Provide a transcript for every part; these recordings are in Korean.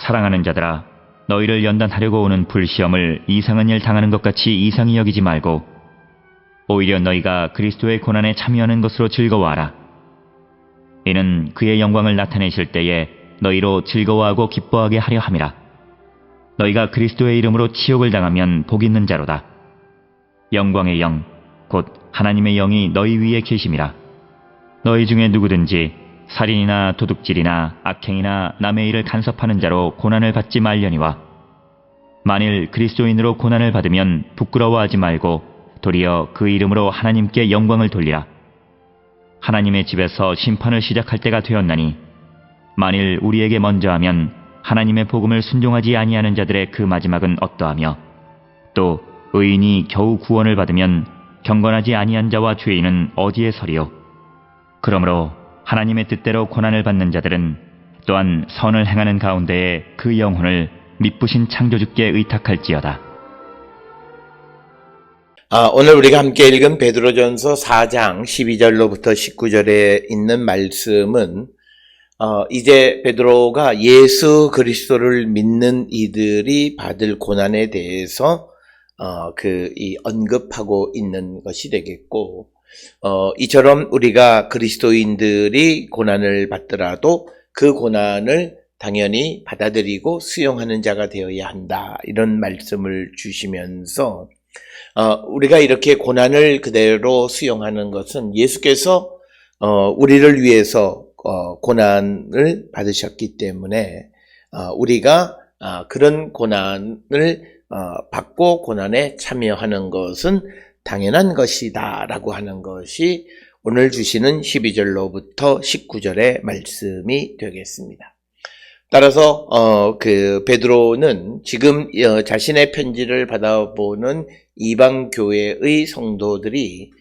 사랑하는 자들아, 너희를 연단하려고 오는 불시험을 이상한 일 당하는 것 같이 이상히 여기지 말고 오히려 너희가 그리스도의 고난에 참여하는 것으로 즐거워하라. 이는 그의 영광을 나타내실 때에 너희로 즐거워하고 기뻐하게 하려 함이라. 너희가 그리스도의 이름으로 치욕을 당하면 복 있는 자로다. 영광의 영, 곧 하나님의 영이 너희 위에 계심이라. 너희 중에 누구든지 살인이나 도둑질이나 악행이나 남의 일을 간섭하는 자로 고난을 받지 말려니와 만일 그리스도인으로 고난을 받으면 부끄러워하지 말고 도리어 그 이름으로 하나님께 영광을 돌리라. 하나님의 집에서 심판을 시작할 때가 되었나니 만일 우리에게 먼저 하면 하나님의 복음을 순종하지 아니하는 자들의 그 마지막은 어떠하며 또 의인이 겨우 구원을 받으면 경건하지 아니한 자와 죄인은 어디에 서리요. 그러므로 하나님의 뜻대로 고난을 받는 자들은 또한 선을 행하는 가운데에 그 영혼을 미쁘신 창조주께 의탁할지어다. 오늘 우리가 함께 읽은 베드로전서 4장 12절로부터 19절에 있는 말씀은 이제 베드로가 예수 그리스도를 믿는 이들이 받을 고난에 대해서 언급하고 있는 것이 되겠고, 이처럼 우리가 그리스도인들이 고난을 받더라도 그 고난을 당연히 받아들이고 수용하는 자가 되어야 한다, 이런 말씀을 주시면서 우리가 이렇게 고난을 그대로 수용하는 것은 예수께서 우리를 위해서 고난을 받으셨기 때문에 우리가 그런 고난을 받고 고난에 참여하는 것은 당연한 것이다 라고 하는 것이 오늘 주시는 12절로부터 19절의 말씀이 되겠습니다. 따라서 베드로는 지금 자신의 편지를 받아보는 이방 교회의 성도들이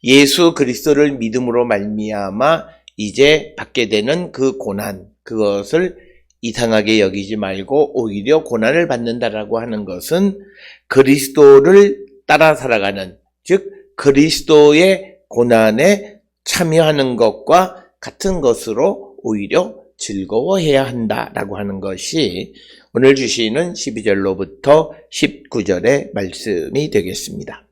예수 그리스도를 믿음으로 말미암아 이제 받게 되는 그 고난, 그것을 이상하게 여기지 말고 오히려 고난을 받는다라고 하는 것은 그리스도를 따라 살아가는, 즉 그리스도의 고난에 참여하는 것과 같은 것으로 오히려 즐거워해야 한다라고 하는 것이 오늘 주시는 12절로부터 19절의 말씀이 되겠습니다.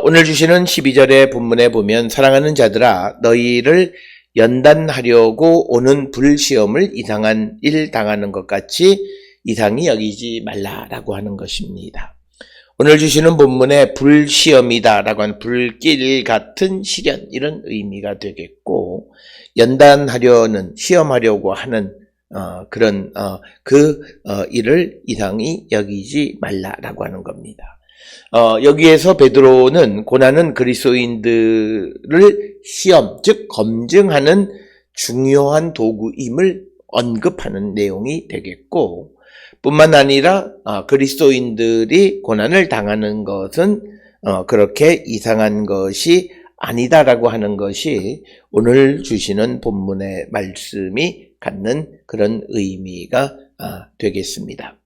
오늘 주시는 12절의 본문에 보면 사랑하는 자들아 너희를 연단하려고 오는 불시험을 이상한 일 당하는 것 같이 이상히 여기지 말라라고 하는 것입니다. 오늘 주시는 본문에 불시험이다라고 하는 불길 같은 시련, 이런 의미가 되겠고, 연단하려는, 시험하려고 하는 일을 이상히 여기지 말라라고 하는 겁니다. 여기에서 베드로는 고난은 그리스도인들을 시험, 즉 검증하는 중요한 도구임을 언급하는 내용이 되겠고, 뿐만 아니라 그리스도인들이 고난을 당하는 것은 그렇게 이상한 것이 아니다라고 하는 것이 오늘 주시는 본문의 말씀이 갖는 그런 의미가 되겠습니다.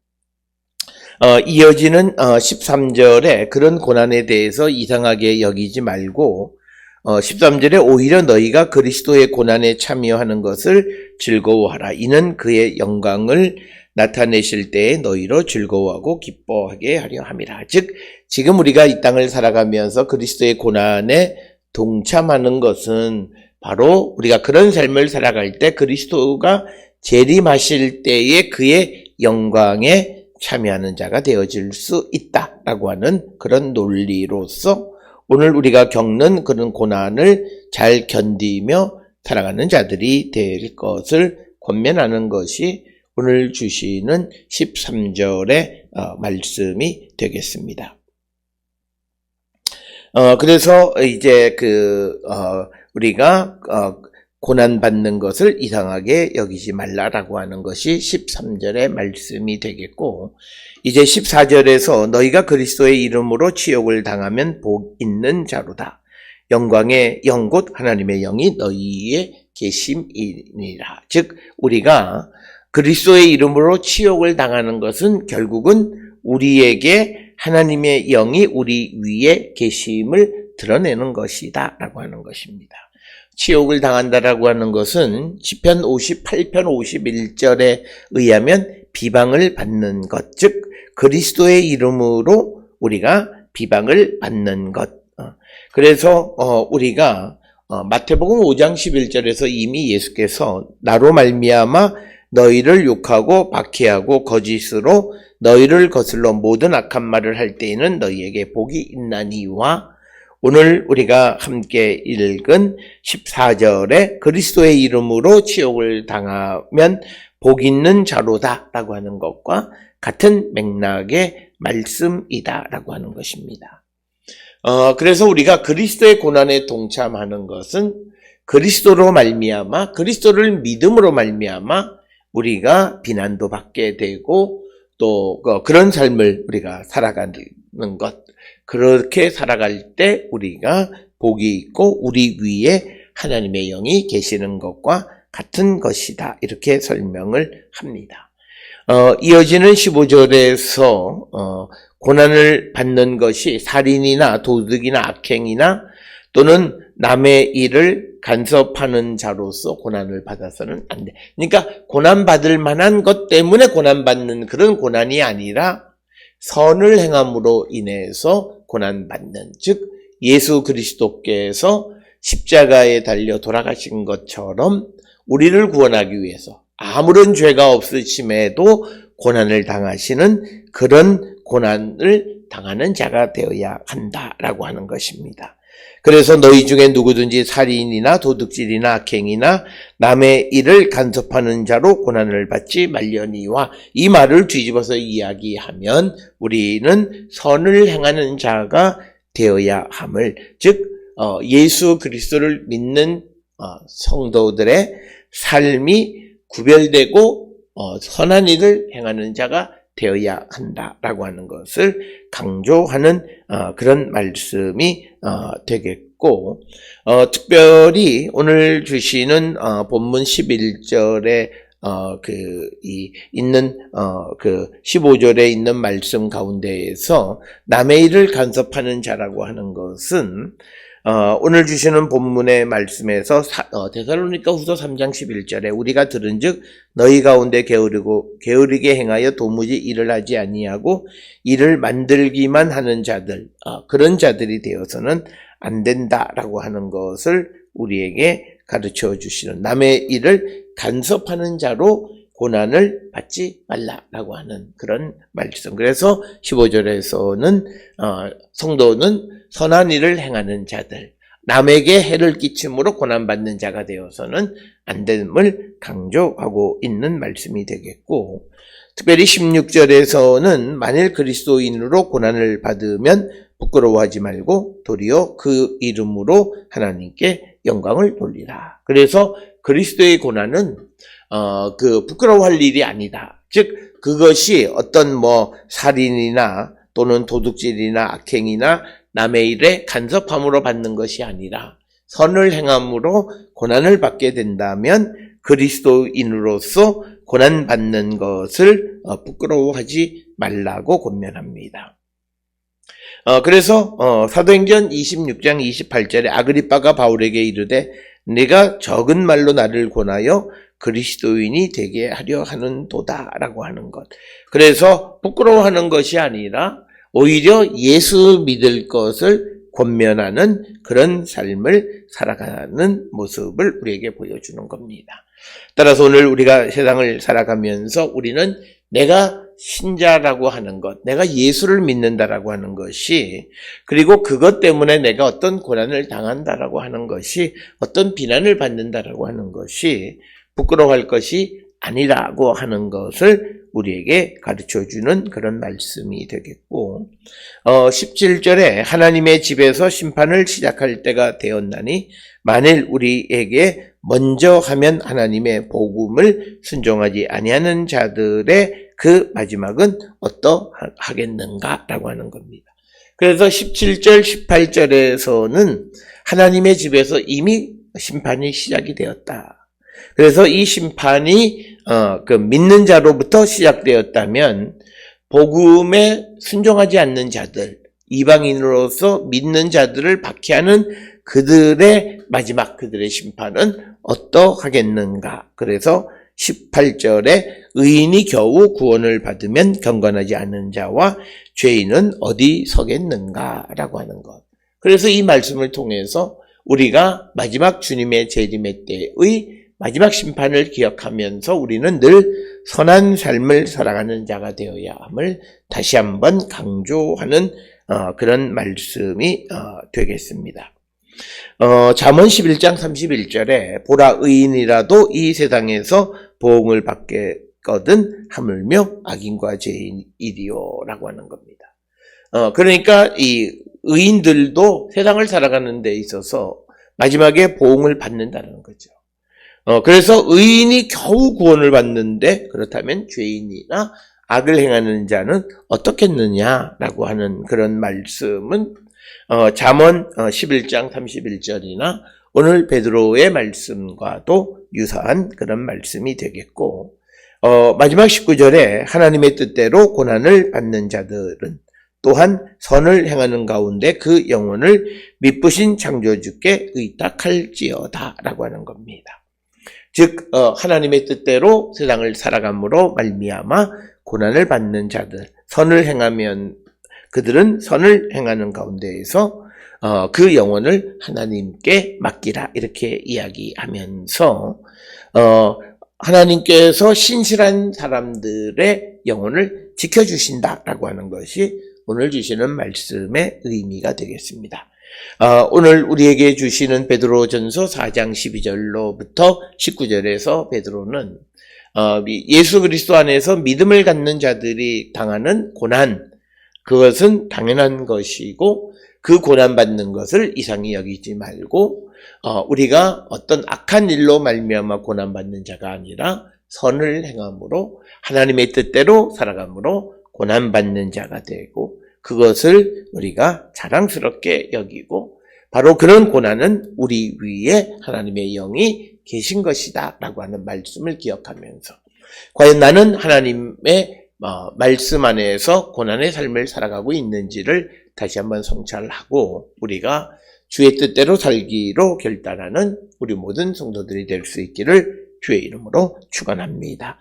이어지는 13절에 그런 고난에 대해서 이상하게 여기지 말고 13절에 오히려 너희가 그리스도의 고난에 참여하는 것을 즐거워하라. 이는 그의 영광을 나타내실 때에 너희로 즐거워하고 기뻐하게 하려 함이라. 즉 지금 우리가 이 땅을 살아가면서 그리스도의 고난에 동참하는 것은 바로 우리가 그런 삶을 살아갈 때 그리스도가 재림하실 때에 그의 영광에 참여하는 자가 되어질 수 있다라고 하는 그런 논리로서 오늘 우리가 겪는 그런 고난을 잘 견디며 살아가는 자들이 될 것을 권면하는 것이 오늘 주시는 13절의 말씀이 되겠습니다. 그래서 이제 우리가 고난받는 것을 이상하게 여기지 말라라고 하는 것이 13절의 말씀이 되겠고, 이제 14절에서 너희가 그리스도의 이름으로 치욕을 당하면 복 있는 자로다. 영광의 영 곧 하나님의 영이 너희에 계심이니라. 즉 우리가 그리스도의 이름으로 치욕을 당하는 것은 결국은 우리에게 하나님의 영이 우리 위에 계심을 드러내는 것이다 라고 하는 것입니다. 치욕을 당한다라고 하는 것은 시편 58편 51절에 의하면 비방을 받는 것, 즉 그리스도의 이름으로 우리가 비방을 받는 것. 그래서 우리가 마태복음 5장 11절에서 이미 예수께서 나로 말미암아 너희를 욕하고 박해하고 거짓으로 너희를 거슬러 모든 악한 말을 할 때에는 너희에게 복이 있나니와, 오늘 우리가 함께 읽은 14절에 그리스도의 이름으로 치욕을 당하면 복 있는 자로다 라고 하는 것과 같은 맥락의 말씀이다 라고 하는 것입니다. 그래서 우리가 그리스도의 고난에 동참하는 것은 그리스도로 말미암아, 그리스도를 믿음으로 말미암아 우리가 비난도 받게 되고 또 그런 삶을 우리가 살아가는 것, 그렇게 살아갈 때 우리가 복이 있고 우리 위에 하나님의 영이 계시는 것과 같은 것이다, 이렇게 설명을 합니다. 이어지는 15절에서 고난을 받는 것이 살인이나 도둑이나 악행이나 또는 남의 일을 간섭하는 자로서 고난을 받아서는 안 돼. 그러니까 고난받을 만한 것 때문에 고난받는 그런 고난이 아니라 선을 행함으로 인해서 고난받는, 즉 예수 그리스도께서 십자가에 달려 돌아가신 것처럼 우리를 구원하기 위해서 아무런 죄가 없으심에도 고난을 당하시는 그런 고난을 당하는 자가 되어야 한다라고 하는 것입니다. 그래서 너희 중에 누구든지 살인이나 도둑질이나 악행이나 남의 일을 간섭하는 자로 고난을 받지 말려니와, 이 말을 뒤집어서 이야기하면 우리는 선을 행하는 자가 되어야 함을, 즉 예수 그리스도를 믿는 성도들의 삶이 구별되고 선한 일을 행하는 자가 되어야 한다라고 하는 것을 강조하는 그런 말씀이 되겠고, 특별히 오늘 주시는 본문 11절에 있는 15절에 있는 말씀 가운데에서 남의 일을 간섭하는 자라고 하는 것은 오늘 주시는 본문의 말씀에서 데살로니가 후서 3장 11절에 우리가 들은즉 너희 가운데 게으르게 행하여 도무지 일을 하지 아니하고 일을 만들기만 하는 자들, 그런 자들이 되어서는 안 된다라고 하는 것을 우리에게 가르쳐 주시는, 남의 일을 간섭하는 자로 고난을 받지 말라라고 하는 그런 말씀. 그래서 15절에서는 성도는 선한 일을 행하는 자들, 남에게 해를 끼침으로 고난받는 자가 되어서는 안 됨을 강조하고 있는 말씀이 되겠고, 특별히 16절에서는 만일 그리스도인으로 고난을 받으면 부끄러워하지 말고 도리어 그 이름으로 하나님께 영광을 돌리라. 그래서 그리스도의 고난은 부끄러워할 일이 아니다. 즉 그것이 어떤 살인이나 또는 도둑질이나 악행이나 남의 일에 간섭함으로 받는 것이 아니라 선을 행함으로 고난을 받게 된다면 그리스도인으로서 고난받는 것을 부끄러워하지 말라고 권면합니다. 그래서 사도행전 26장 28절에 아그리빠가 바울에게 이르되 내가 적은 말로 나를 권하여 그리스도인이 되게 하려 하는도다라고 하는 것. 그래서 부끄러워하는 것이 아니라 오히려 예수 믿을 것을 권면하는 그런 삶을 살아가는 모습을 우리에게 보여주는 겁니다. 따라서 오늘 우리가 세상을 살아가면서 우리는 내가 신자라고 하는 것, 내가 예수를 믿는다라고 하는 것이, 그리고 그것 때문에 내가 어떤 고난을 당한다라고 하는 것이, 어떤 비난을 받는다라고 하는 것이 부끄러워할 것이 아니라고 하는 것을 우리에게 가르쳐주는 그런 말씀이 되겠고, 17절에 하나님의 집에서 심판을 시작할 때가 되었나니 만일 우리에게 먼저 하면 하나님의 복음을 순종하지 아니하는 자들의 그 마지막은 어떠하겠는가라고 하는 겁니다. 그래서 17절, 18절에서는 하나님의 집에서 이미 심판이 시작이 되었다. 그래서 이 심판이 믿는 자로부터 시작되었다면 복음에 순종하지 않는 자들, 이방인으로서 믿는 자들을 박해하는 그들의 마지막, 그들의 심판은 어떠하겠는가. 그래서 18절에 의인이 겨우 구원을 받으면 경건하지 않은 자와 죄인은 어디 서겠는가라고 하는 것. 그래서 이 말씀을 통해서 우리가 마지막 주님의 재림의 때의 마지막 심판을 기억하면서 우리는 늘 선한 삶을 살아가는 자가 되어야 함을 다시 한번 강조하는 그런 말씀이 되겠습니다. 잠언 11장 31절에 보라 의인이라도 이 세상에서 보응을 받겠거든 하물며 악인과 죄인이리요 라고 하는 겁니다. 그러니까 이 의인들도 세상을 살아가는 데 있어서 마지막에 보응을 받는다는 거죠. 그래서 의인이 겨우 구원을 받는데 그렇다면 죄인이나 악을 행하는 자는 어떻겠느냐라고 하는 그런 말씀은 잠언 11장 31절이나 오늘 베드로의 말씀과도 유사한 그런 말씀이 되겠고 마지막 19절에 하나님의 뜻대로 고난을 받는 자들은 또한 선을 행하는 가운데 그 영혼을 미쁘신 창조주께 의탁할지어다 라고 하는 겁니다. 즉 하나님의 뜻대로 세상을 살아감으로 말미암아 고난을 받는 자들, 선을 행하면 그들은 선을 행하는 가운데에서 그 영혼을 하나님께 맡기라 이렇게 이야기하면서 하나님께서 신실한 사람들의 영혼을 지켜주신다라고 하는 것이 오늘 주시는 말씀의 의미가 되겠습니다. 오늘 우리에게 주시는 베드로전서 4장 12절로부터 19절에서 베드로는 예수 그리스도 안에서 믿음을 갖는 자들이 당하는 고난, 그것은 당연한 것이고 그 고난받는 것을 이상히 여기지 말고 우리가 어떤 악한 일로 말미암아 고난받는 자가 아니라 선을 행함으로 하나님의 뜻대로 살아감으로 고난받는 자가 되고 그것을 우리가 자랑스럽게 여기고 바로 그런 고난은 우리 위에 하나님의 영이 계신 것이다 라고 하는 말씀을 기억하면서 과연 나는 하나님의 말씀 안에서 고난의 삶을 살아가고 있는지를 다시 한번 성찰하고 우리가 주의 뜻대로 살기로 결단하는 우리 모든 성도들이 될 수 있기를 주의 이름으로 축원합니다.